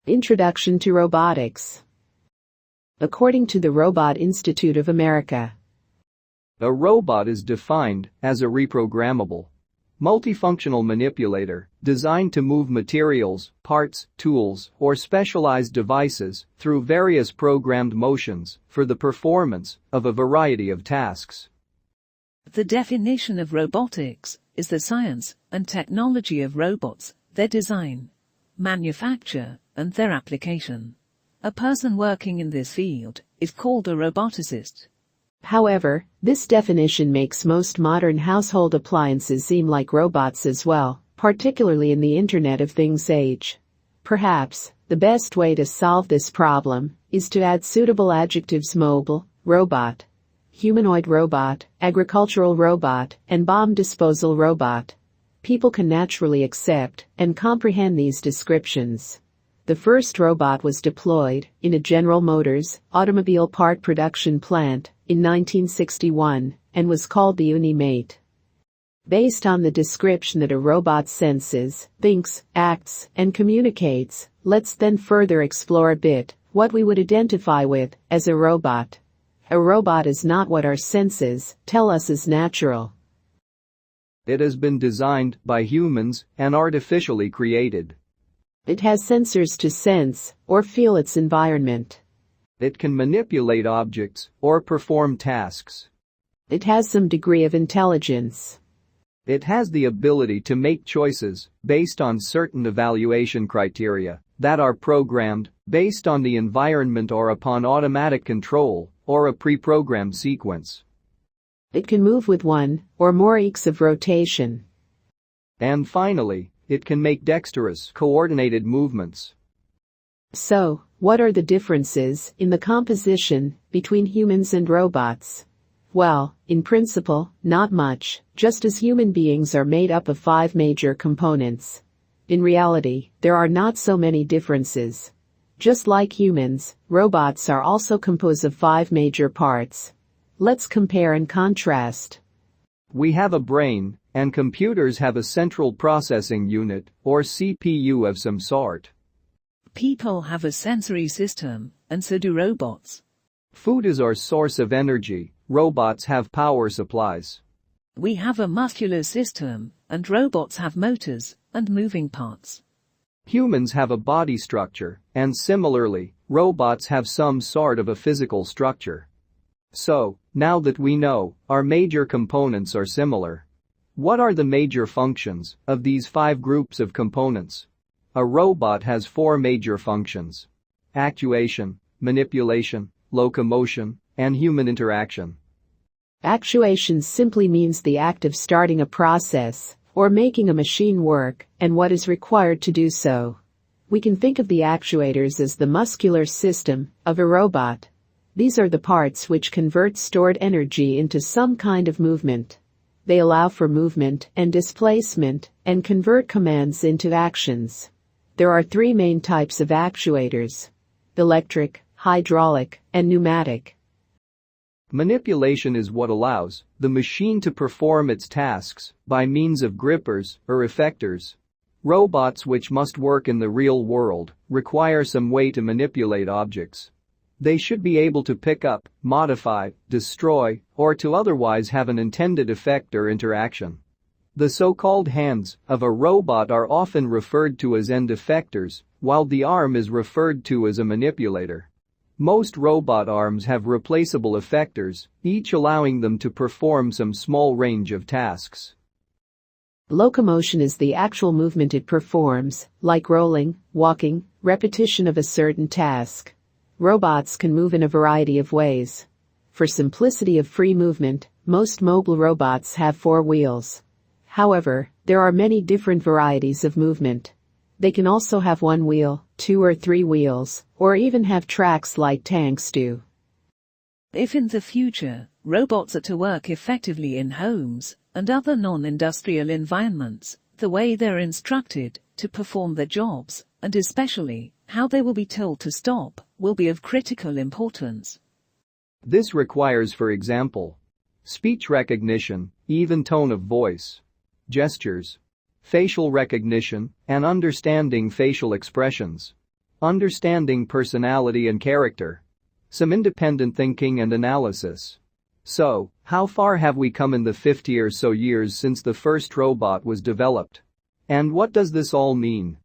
Introduction to Robotics. According to the Robot Institute of America, a robot is defined as a reprogrammable, multifunctional manipulator designed to move materials, parts, tools, or specialized devices through various programmed motions for the performance of a variety of tasks. The definition of robotics is the science and technology of robots, their design, manufacture, and their application. A person working in this field is called a roboticist. However, this definition makes most modern household appliances seem like robots as well, particularly in the Internet of Things age. Perhaps, the best way to solve this problem is to add suitable adjectives: mobile, robot, humanoid robot, agricultural robot, and bomb disposal robot. People can naturally accept and comprehend these descriptions. The first robot was deployed in a General Motors automobile part production plant in 1961 and was called the Unimate. Based on the description that a robot senses, thinks, acts, and communicates, let's then further explore a bit what we would identify with as a robot. A robot is not what our senses tell us is natural. It has been designed by humans and artificially created. It has sensors to sense or feel its environment. It can manipulate objects or perform tasks. It has some degree of intelligence. It has the ability to make choices based on certain evaluation criteria that are programmed based on the environment or upon automatic control or a pre-programmed sequence. It can move with one or more eeks of rotation. And finally, it can make dexterous, coordinated movements. So, what are the differences in the composition between humans and robots? Well, in principle, not much, just as human beings are made up of 5 major components. In reality, there are not so many differences. Just like humans, robots are also composed of 5 major parts. Let's compare and contrast. We have a brain, and computers have a central processing unit, or CPU of some sort. People have a sensory system, and so do robots. Food is our source of energy, robots have power supplies. We have a muscular system, and robots have motors and moving parts. Humans have a body structure, and similarly, robots have some sort of a physical structure. So, now that we know our major components are similar, what are the major functions of these 5 groups of components? A robot has 4 major functions: actuation, manipulation, locomotion, and human interaction. Actuation simply means the act of starting a process or making a machine work and what is required to do so. We can think of the actuators as the muscular system of a robot. These are the parts which convert stored energy into some kind of movement. They allow for movement and displacement and convert commands into actions. There are 3 main types of actuators: electric, hydraulic, and pneumatic. Manipulation is what allows the machine to perform its tasks by means of grippers or effectors. Robots which must work in the real world require some way to manipulate objects. They should be able to pick up, modify, destroy, or to otherwise have an intended effect or interaction. The so-called hands of a robot are often referred to as end effectors, while the arm is referred to as a manipulator. Most robot arms have replaceable effectors, each allowing them to perform some small range of tasks. Locomotion is the actual movement it performs, like rolling, walking, repetition of a certain task. Robots can move in a variety of ways. For simplicity of free movement, most mobile robots have 4 wheels. However, there are many different varieties of movement. They can also have 1 wheel, 2 or 3 wheels, or even have tracks like tanks do. If in the future, robots are to work effectively in homes and other non-industrial environments, the way they're instructed to perform their jobs, and especially how they will be told to stop, will be of critical importance. This requires, for example, speech recognition, even tone of voice, gestures, facial recognition, and understanding facial expressions. Understanding personality and character. Some independent thinking and analysis. So, how far have we come in the 50 or so years since the first robot was developed? And what does this all mean